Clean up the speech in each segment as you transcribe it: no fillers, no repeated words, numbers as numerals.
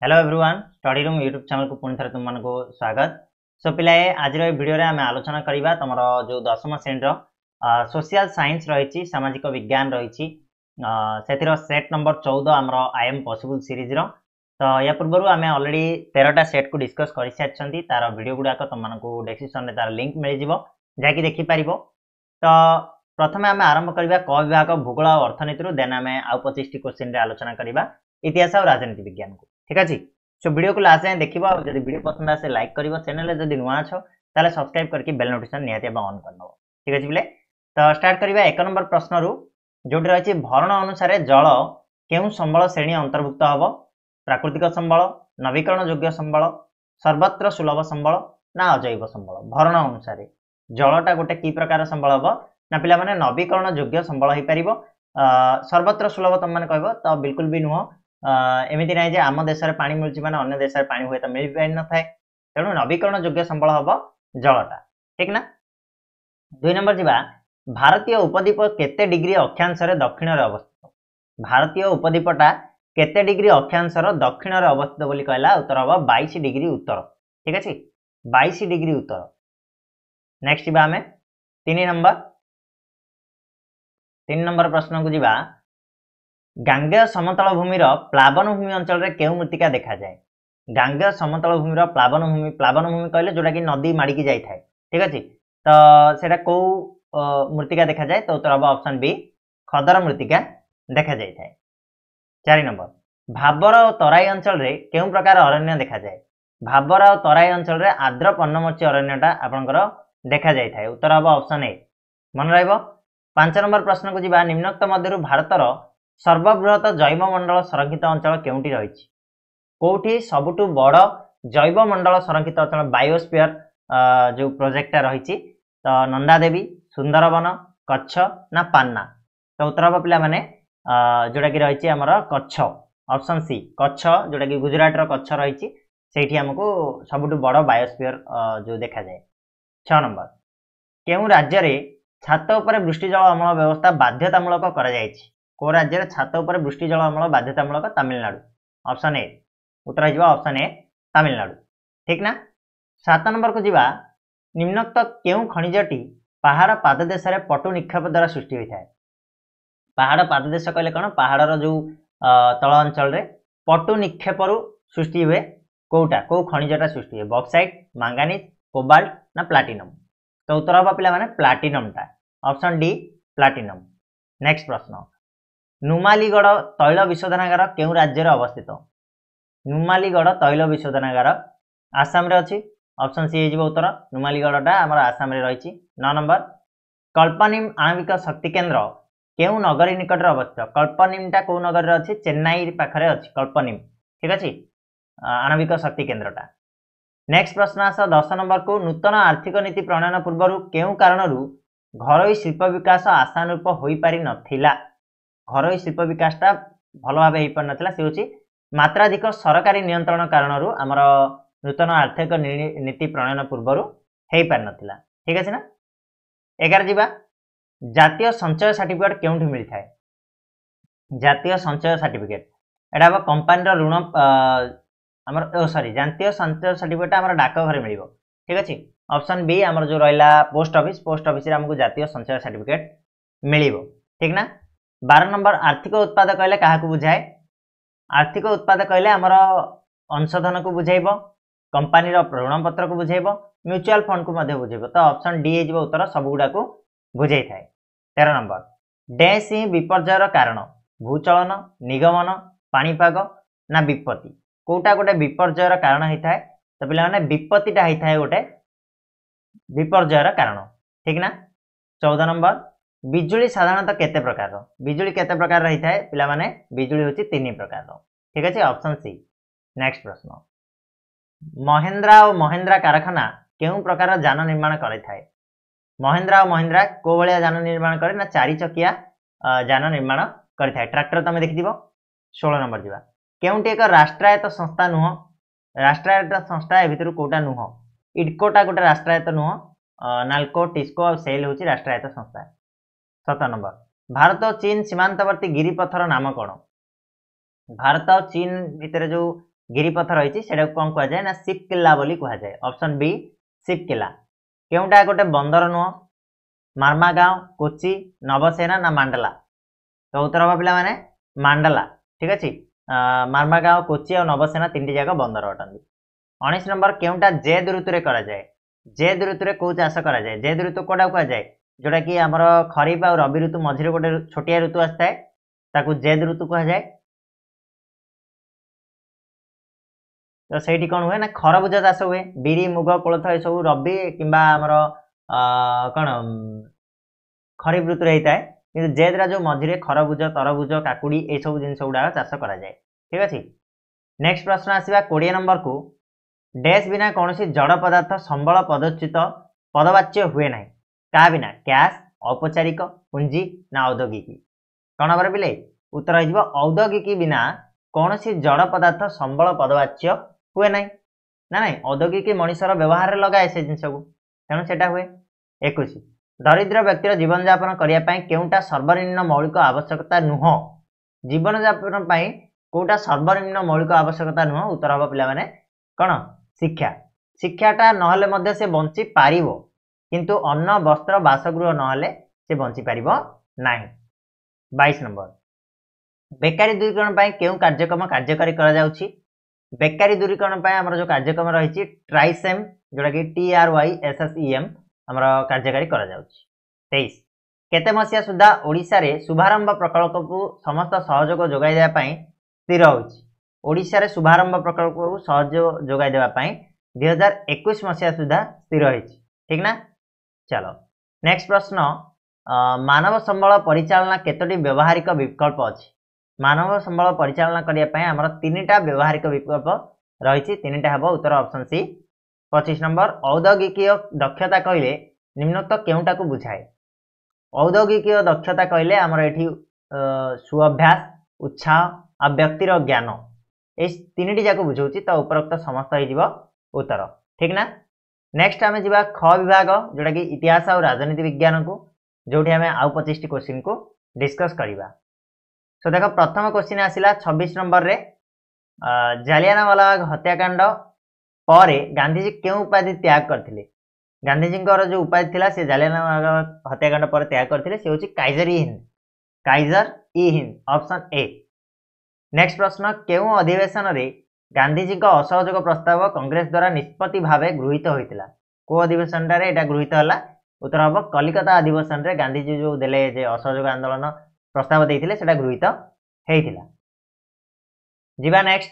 Hello everyone study room YouTube channel को पुणी थे तुम को स्वागत। सो पिलाए आज वीडियो रे आम आलोचना करवा तुम जो दशम श्रेणी सोशल साइंस रही सामाजिक विज्ञान रही सेट नंबर 14 आम आई एम पॉसिबल सीरीज रो। तो या पूर्व आम ऑलरेडी 13टा सेट को डिस्कस कर सारी तार वीडियो गुड़ाक तुमको डिस्क्रिप्शन में तार लिंक मिल जाकि देखिपर। तो प्रथम आम आरंभ करवा क विभाग भूगोल और अर्थनीति देन आम आउ 25 क्वेश्चन आलोचना करवा इतिहास और राजनीति विज्ञान को। ठीक अच्छे। सो वीडियो को लास्ट जाए देखा जब वीडियो पसंद आसे लाइक कर चैनल जब नुआ अच्छ ताले सब्सक्राइब करके बेल नोटिफिकेशन निहाती ऑन करनब। ठीक अच्छे पिले। तो स्टार्ट करवा 1 नंबर प्रश्न रू जो रही भरण अनुसार जल केउं संबल श्रेणी अंतर्भुक्त हम प्राकृतिक संबल नवीकरण योग्य संबल सर्वत्र सुलभ संबल ना अजैव संबल। भरण अनुसार जलटा गोटे की प्रकार संबल हम ना पिला माने नवीकरण योग्य संबल हो पार सर्वत्र सुलभ तुम मैंने कह तो बिल्कुल भी नुह एमती ना आम देश में पानी मिलूँ मैंने अन्य देश में पानी हुए तो मिल पारि न था तेणु नवीकरण योग्य संबल हम जलटा। ठीक ना। 2 नंबर जी भारतीय उपद्वीप केते डिग्री अक्षांश दक्षिण अवस्थित। भारतीय उपद्वीपटा केते डिग्री अक्षांश दक्षिण अवस्थित बोली कहला उत्तर हम 22 डिग्री उत्तर। ठीक अच्छे 22 डिग्री उत्तर। नेक्स्ट जी आम 3 नंबर प्रश्न को जीवा गांगेय समतल भूमिर प्लावन भूमि अंचल रे केउ मृत्तिका देखा जाए। गांगेय समतल भूमिर प्लावन भूमि कहले जोटा कि नदी माड़िकी जाई थाए। ठीक अच्छे। तो सेटा को मृत्तिका देखा जाए तो उत्तर हम ऑप्शन बी खदर मृत्तिका देखा जाए थाए। 4 नंबर भाबर और तराई अंचल रे केउ प्रकार अरण्य देखा जाए। भाबर और तराई अंचल रे आर्द्र पर्णमोची अरण्यटा आपनकर देखा जाए थाए उत्तर हम ऑप्शन ए मन रहइबो। 5 नंबर प्रश्न को जीवा निम्नोक्त मध्यरु भारतर सर्वबृहत जैवमंडल संरक्षित अंचल केउंटी रही कौटी सबुठु बड़ जैवमंडल संरक्षित अंचल बायोस्फीयर जो प्रोजेक्टा रही तो नंदादेवी सुंदरवन कच्छ ना पान्ना। तो उत्तर हम पिला माने जोटा कि रही आमर कच्छ ऑप्शन सी कच्छ जोटा कि गुजरात कच्छ रही से आमको सबुठु बड़ बायोस्फीयर जो देखा जाए। 6 नंबर केउ राज्य रे छात उपर वृष्टि जल अमल व्यवस्था बाध्यतामूलक करा जायछि। को राज्य छात उपर वृष्टि जल अमल बाध्यतामूलक तमिलनाडु ऑप्शन ए उत्तर हो ऑप्शन ए तमिलनाडु। ठीक ना। 7 नंबर को जीवा निम्नोक्त केउ खनिजटी पहाड़ पाददेश पटु निक्षेप द्वारा सृष्टि होता है। पहाड़ पाददेश कहले कौन पहाड़र जो तल अंचल रे पटु निक्षेप सृष्टि हुए कोटा को खनिजटा सृष्टि हुए बक्साइट मांगानीज कोबाल्ट ना प्लाटिनम। तो उत्तर हम पिला माने प्लाटिनमटा ऑप्शन डी प्लाटिनम। नेक्स्ट प्रश्न नुमालीगढ़ तैल विशोधनागार केउ राज्य अवस्थित। नुमालीगढ़ तैल विशोधनागार आसाम रे अछि ऑप्शन सी हो उत्तर नुमालीगढ़टा आमर आसाम रे रही। 9 नंबर कल्पनिम आणविक शक्ति केन्द्र केउ नगरी निकट अवस्थित। कल्पनिमटा कौ नगर अच्छी चेन्नई पाखरे अच्छी कल्पनिम। ठीक अच्छे आणविक शक्ति केन्द्रटा। नेक्स्ट प्रश्न आस 10 नंबर को नूतन आर्थिक नीति प्रणयन पूर्व केउ कारणरू घरोई शिल्प विकास आशानुरूप हो पारि नथिला। घरोई शिल्प विकासटा भल भाव हो पार नाला से हूँ मात्राधिक सरकारी नियंत्रण कारणरू आमर नूतन आर्थिक नीति प्रणयन पूर्व हो पार नाला। ठीक अच्छे ना। 11 जीवा जातीय संचय सर्टिफिकेट केउठी मिलता है। जातीय संचय सर्टिफिकेट एटा हम कंपानी ऋण आमर सॉरी जातीय संचय सर्टिफिकेट आमर डाकघर मिल। ठीक अच्छे ऑप्शन बी आमर जो रहा पोस्ट ऑफिस आमको जातीय संचय सर्टिफिकेट मिल। ठीक ना। 12 नंबर आर्थिक उत्पाद कहले क्या बुझाए। आर्थिक उत्पाद कहले आमर अंशधन को बुझेब कंपानी ऋणपत्र को बुझेब म्यूचुअल फंड को बुझेब। तो ऑप्शन डी हो उत्तर सबुगुड़ा को बुझे थाए। 13 नंबर डैश ही विपर्ययर कारण भूचलन निगमन पाणीपाग ना विपत्ति कोटा गोटे विपर्ययर कारण होता है। तो पिला माने विपत्तिटा होता है गोटे विपर्ययर कारण। ठीक ना। 14 नंबर बिजुली साधारणतः केते प्रकार बिजुली केते प्रकार रही है पिला माने बिजुली होची 3 प्रकार। ठीक अच्छे ऑप्शन सी। नेक्स्ट प्रश्न महिंद्रा और महिंद्रा कारखाना केउ प्रकार जान निर्माण करे थाए। महिंद्रा और महिंद्रा को भाया जान निर्माण करे ना 4 चकिया जान निर्माण करे थाए ट्रैक्टर तुम देखि 16 नंबर जीवा केउटी एक राष्ट्रायत्त संस्था नुह। राष्ट्रायत्त संस्था ए भितर कोटा नुह इडकोटा गोटे राष्ट्रायत्त नुह नाल्को टिस्को और सेल होची राष्ट्रायत्त संस्था। 17 नंबर भारत और चीन सीमांतवर्ती गिरिपथर नाम कौन। भारत और चीन भितर जो गिरिपथ रही कौन कहुए ना शिपकिला बोली कहुए ऑप्शन बी शिपकिला केउटा गोटे बंदर नुह मार्मागांव कोची नवसेना ना मांडला तो उत्तर हम पिला माने मांडला ठीक अच्छे मार्मागांव कोची और नवसेना तीन जाक बंदर अटंती 19 नंबर केउटा जेद ऋतु करा जाए जेद ऋतु कौ चाष करा जाए जेद ऋतु कौटा कहुए जोटा कि आमर खरीफ और रबी ऋतु मझे गोटे छोटिया ऋतु आसता है ताकू जेद ऋतु कहुए तो सही कौन हुए ना खरबुज चाष हुए बिरी मुग कोलथ ये सब रबी किंबा आमर कौन खरीफ ऋतु होता है कि जेद्रा जो मझे खरबुज तरबुज काकुड़ी ये सब जिन गुड़ाक चाष करा जाए ठीक अच्छे नेक्स्ट प्रश्न आसवा 20 नंबर को डैश बिना कौन जड़ पदार्थ संबल पदच्युत पदवाच्य हुए ना क्या बिना कैश औपचारिक पुंजी ना औद्योगिक कौन हम पिले उत्तर हो औद्योगिक बिना कौन जड़ पदार्थ संबल पदवाच्य हुए ना ना ना औद्योगिक मनुष्यर व्यवहार लगाए से जिन तेणु से हुए 21 दरिद्र व्यक्तिर जीवन यापन करने केउटा सर्वनिम्न मौलिक आवश्यकता नुह जीवन यापन कौटा सर्वनिम्न मौलिक आवश्यकता नुह उत्तर हम पे कौन शिक्षा शिक्षाटा ना से बंची पार किंतु अन्न वस्त्र बासगृह ना से बंची पार ना 22 नंबर बेकारी दूरीकरण क्यों कार्यक्रम कार्यकारी करा बेकारी दूरीकरण आमर जो कार्यक्रम रही ट्राइसेम जोटा कि TRYSSEM आमर कार्यकारी करा 23 केते मसीहा सुधा ओडिशा रे शुभारंभ प्रकल्प को समस्त सहयोग जोगाई देबा स्थिर होछि ओडिशा रे शुभारंभ प्रकल्प को सहयोग जोगाई देबा 2021 मसीहा सुधा स्थिर होछि ठीक ना चलो नेक्स्ट प्रश्न मानव संबल परिचालना केतोटी व्यवहारिक विकल्प अछि मानव संबल परिचालना करने आमर 3टा व्यवहारिक विकल्प रही 3टा हम उत्तर ऑप्शन सी 25 नंबर औद्योगिक दक्षता कहले निम्नोक्त केउटा को बुझाए औद्योगिक दक्षता कहले आमर एठी सुअभ्यास उत्साह आ व्यक्तिर ज्ञान ये 3टी जाक बुझाऊँ तो उपरोक्त समस्त हो उत्तर ठीक ना नेक्स्ट आम जा ख विभाग जोटा कि इतिहास और राजनीति विज्ञान को जो आम आउ 25 क्वेश्चन को डिस्कस करवा सो देख प्रथम क्वेश्चन आसला 26 नंबर रे जालियानवाला बाग हत्याकांड पर गांधीजी क्यों उपाधि त्याग करथिले गांधीजी जो उपाधि थिला से जालियानवाला बाग हत्याकांड पर त्याग करथिले से होची Kaizer E Hind option A next प्रश्न क्यों अधिवेशन रे गांधीजी असहयोग प्रस्ताव कांग्रेस द्वारा निष्पत्ति भावे गृहीत होइतिला को अधिवेशन रे एटा गृहीत हला उत्तर हम कलिकता अधिवेशन रे गांधीजी जो देले जे असहयोग आंदोलन प्रस्ताव देइथिले सेटा गृहीत हेइथिला जीवा नेक्स्ट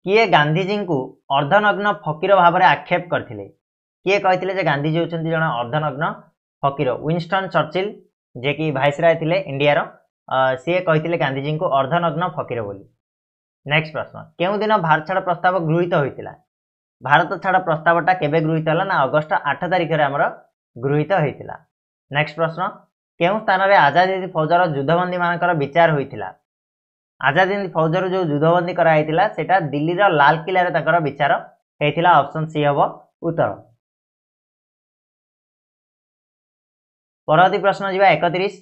किए गांधीजी को अर्धनग्न फकीर भाव में आक्षेप करथिले किए कहिथिले जे गांधीजी होचंती जण अर्धनग्न फकीर विंस्टन चर्चिल जे कि भाइसराय थिले इंडिया रो सी कहिथिले गांधीजी को अर्धनग्न फकीर बोली नेक्स्ट प्रश्न केउ दिन भारत छाड़ प्रस्ताव गृहीत होइतिला भारत छाड़ प्रस्तावटा केबे गृहीत हला ना अगस्त 8 तारिख रे हमर गृहीत होइतिला नेक्स्ट प्रश्न केउ स्थान रे आजाद हिंद फौजर युद्धबंदी मानकर विचार होइतिला आजाद हिंद फौजर जो युद्धबंदी कराइतिला सेटा दिल्ली रो लाल किला रे तकर विचार हेइतिला ऑप्शन सी हबो उत्तर परवर्ती प्रश्न जीवा 31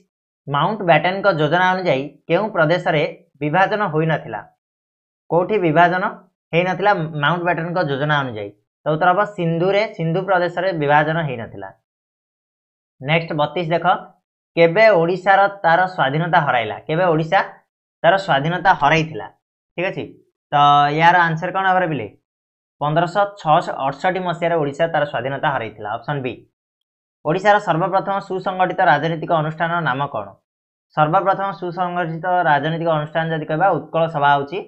माउंट बैटन को योजना अनुसार केउ प्रदेश रे विभाजन होई नथिला कोठी विभाजन हेई नथिला माउंट बैटन को योजना अनुसार तो उत्तर हम सिंधु प्रदेश रे विभाजन हेई नथिला नेक्स्ट 32 देख केबे ओडिशा रो तार स्वाधीनता हराइला केबे ओडिशा तार स्वाधीनता हराइथिला ठीक अछि तो यार आंसर कोन हबरे बिले 1568 मसिया ओडिशा तार स्वाधीनता हराइथिला ऑप्शन बी ओडिशा सर्वप्रथम सुसंगठित राजनीतिक अनुष्ठान नाम कौन सर्वप्रथम सुसंगठित राजनीतिक अनुष्ठान जदि कहबा उत्कल सभा होची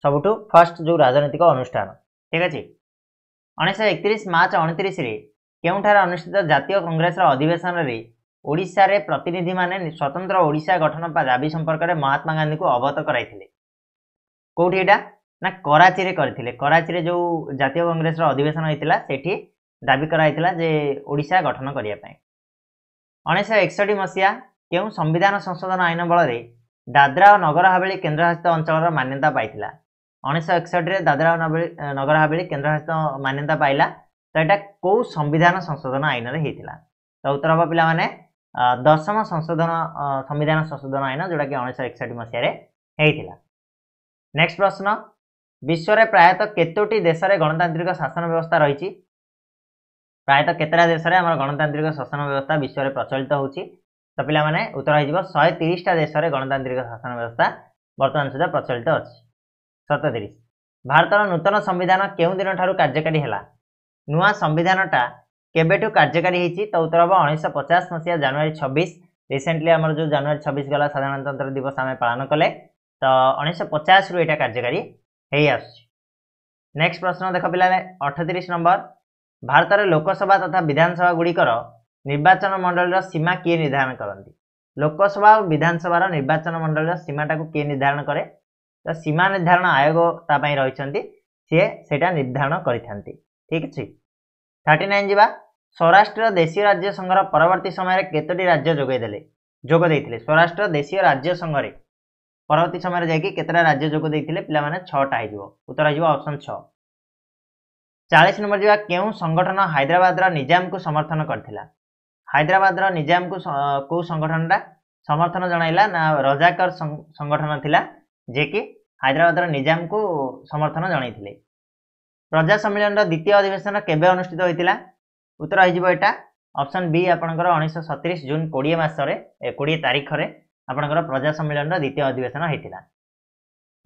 सबुठु फर्स्ट जो राजनीतिक अनुष्ठान ठीक अछि 1931 मार्च 29 रे केउठार अनुष्ठित जातीय कांग्रेस अधिवेशन रे ओडिशा रे प्रतिनिधि माने स्वतंत्र ओडिशा गठन पा दाबी संपर्क में महात्मा गांधी को अवगत कराइथिले कोठी एटा ना कराची रे करथिले कराची रे जो जातीय कांग्रेस अधिवेशन होइतिला सेठी दाबी कराइथिला जे ओडिशा गठन करिया पय 1961 मसिया केउ संविधान संशोधन आईन बल रे दादरा और नगर हवेली केन्द्रशासित अंचल मान्यता पाइथिला 1961 रे दादरा और नगर हवेली केन्द्रशासित मान्यता पाइला तो एटा को संविधान संशोधन आईन रे हेतिला तो उत्तर हम पिला माने 10म संशोधन संविधान संशोधन आईन जोटा कि 1961 मसिया रे हेतिला नेक्स्ट प्रश्न विश्व में प्रायतः केतोटी देश में गणतांत्रिक शासन व्यवस्था रही? प्रायतः केतरा देश में आम गणतांत्रिक शासन व्यवस्था विश्व में प्रचलित होची? तो पिला माने उत्तर हो 130टा देश में गणतांत्रिक शासन व्यवस्था वर्तमान सुधा प्रचलित अच्छी। 37 भारतर नूतन संविधान केउं दिन ठारू कार्यकारी हैला? नुआ संविधानटा केबेठू कार्यकारी होईची? तो उत्तर हम 1950 मसीहा जनवरी 26 रिसेंटली आमर जो जनवरी 26 गला साधारणतंत्र दिवस आम पालन कले तो 1950 रु एटा कार्यकारी हेई आसुची। नेक्स्ट प्रश्न देख पिला 38 नंबर भारत में लोकसभा तथा विधानसभा गुड़िकर निर्वाचन मंडल सीमा किए निर्धारण करती? लोकसभा और विधानसभा निर्वाचन मंडल सीमाटा को किए निर्धारण करे? तो सीमा निर्धारण आयोग तापाई रही सी निर्धारण करते। ठीक अच्छे। 39 जीवा स्वराष्ट्र देशीय राज्य संघर परवर्ती समय केतोटी राज्य जोग देते? स्वराष्ट्र देशीय राज्य संघ परवर्ती समय जाकि केतटा राज्य जोग देते? पिला माने 6टा हो। उत्तर हो ऑप्शन 6। 40 नंबर जीवा केउं संगठन हैदराबाद निजाम को समर्थन करथिला? हैदराबाद निजाम को को संगठनटा समर्थन जणाइला ना रजाकर संगठन थिला जे कि हैदराबाद निजाम को समर्थन जणाइथिले? प्रजा सम्मेलन द्वितीय अधिवेशन केबे अनुष्ठित होइतिला? उत्तर हो एटा ऑप्शन बी आपनकर 1937 जून 20 मासरे 20 तारिख रे आपनकर प्रजा सम्मेलन द्वितीय अधिवेशन होइतिला।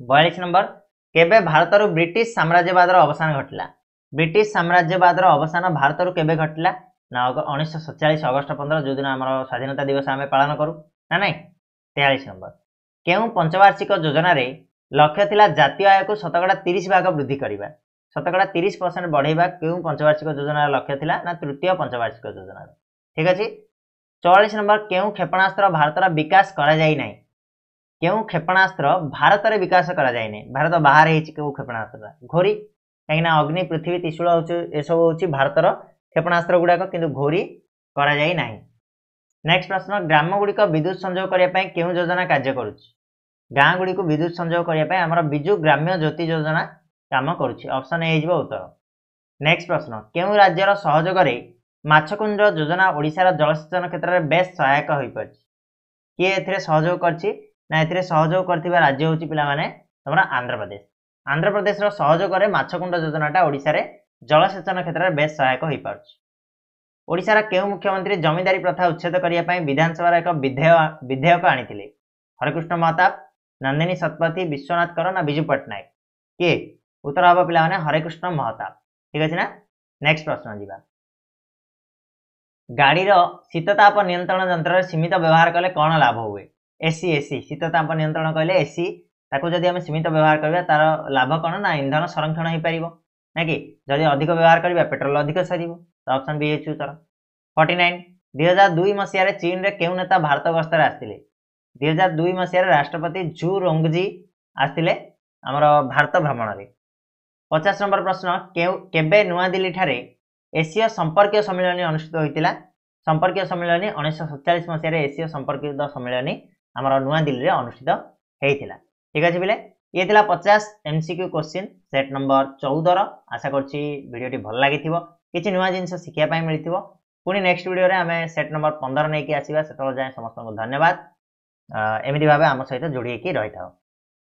42 नंबर केबे भारत ब्रिटिश साम्राज्यवाद अवसान घटिला? ब्रिटिश साम्राज्यवाद अवसान भारत केबे घटिला? ना 1947 अगस्ट 15 जो दिन आम स्वाधीनता दिवस आम पालन करूँ ना नहीं। 43 नंबर केउं पंचवार्षिक योजना रे लक्ष्य थिला जातीय आय को 30% वृद्धि करबा? 30% बढ़ेबा केउं पंचवार्षिक योजना लक्ष्य थिला? ना तृतीय पंचवार्षिक योजना। ठीक अछि। 44 नंबर केउं क्षेपणास्त्र भारतर विकास करा जाई नै? केउं क्षेपणास्त्र भारत रे विकास करा जाई नै? भारत बाहर हेछि केउं क्षेपणास्त्र? घोरी, कहीं अग्नि पृथ्वी त्रिशूल ए सब हूँ भारतर क्षेपणास्त्र गुड़ाक किंतु घोरी करा जाई नाही। नेक्स्ट प्रश्न ग्राम गुड़िक विद्युत संयोग करने केउं योजना कार्य करुच्ची? गाँ गुड़ी को विद्युत संयोग करने आमर बिजु ग्राम्य ज्योति योजना काम करुच्ची। ऑप्शन ए हो उत्तर। नेक्स्ट प्रश्न केउं राज्यर सहयोग माछकुंड योजना ओडिशार जलसेचन क्षेत्र में बेस सहायक हो पारछि? किए एथिरे सहयोग करछि? ना एथिरे सहयोग करथिबा राज्य होछि पिला माने तमरा आंध्र प्रदेश। आंध्र प्रदेश सहयोग में माछकुंड योजनाटा ओडिशा रे जलसेचन क्षेत्र में बेस सहायक हो पारछि। ओडिशार केउं मुख्यमंत्री जमींदारी प्रथा उच्छेद करने विधानसभा एक विधेयक आनिथिले? हरिकृष्ण महताब, नंदिनी शतपथी, विश्वनाथ कर ना विजु पट्टनायक? किए? उत्तर हम पिला माने हरिकृष्ण महताब। ठीक अच्छे ना। नेक्स्ट प्रश्न जीवा गाड़ीर शीतताप नियंत्रण यंत्र सीमित व्यवहार कले कौन लाभ हुए? एसी एसी शीतताप नियंत्रण कहले एसी ताको जदि हम सीमित व्यवहार करबा तार लाभ कौन ना इंधन संरक्षण हो पार ना कि जदि अधिक व्यवहार करबा पेट्रोल अधिक सरीब। तो ऑप्शन बी है उत्तर। 49 2002 मसीह चीन रे केउं नेता भारत गस्तर आस्तिले? 2002 मसीह राष्ट्रपति जू रोंगजी आस्तिले आमर भारत भ्रमण रे। 50 नंबर प्रश्न केबे नुआ दिल्ली ठारे एसीय संपर्कीय सम्मेलन अनुष्ठित होइतिला? संपर्कीय सम्मेलन 1947 मसीह एसीय संपर्कित सम्मेलन आमर नुआ दिल्ली रे अनुष्ठित होइतिला। ठीक अच्छे बिले ये 50 एमसीक्यू क्वेश्चन सेट नंबर 14 आशा करछि वीडियोटी भल लागि किसी नुआ जिनस शिखिया मिलथिबो। पुणी नेक्स्ट वीडियो रे आमे सेट नंबर 15 नहीं कि आसीबा। सेतल जाय समस्त को धन्यवाद। एमिति भाबे आम सहित जोड़ी रही था।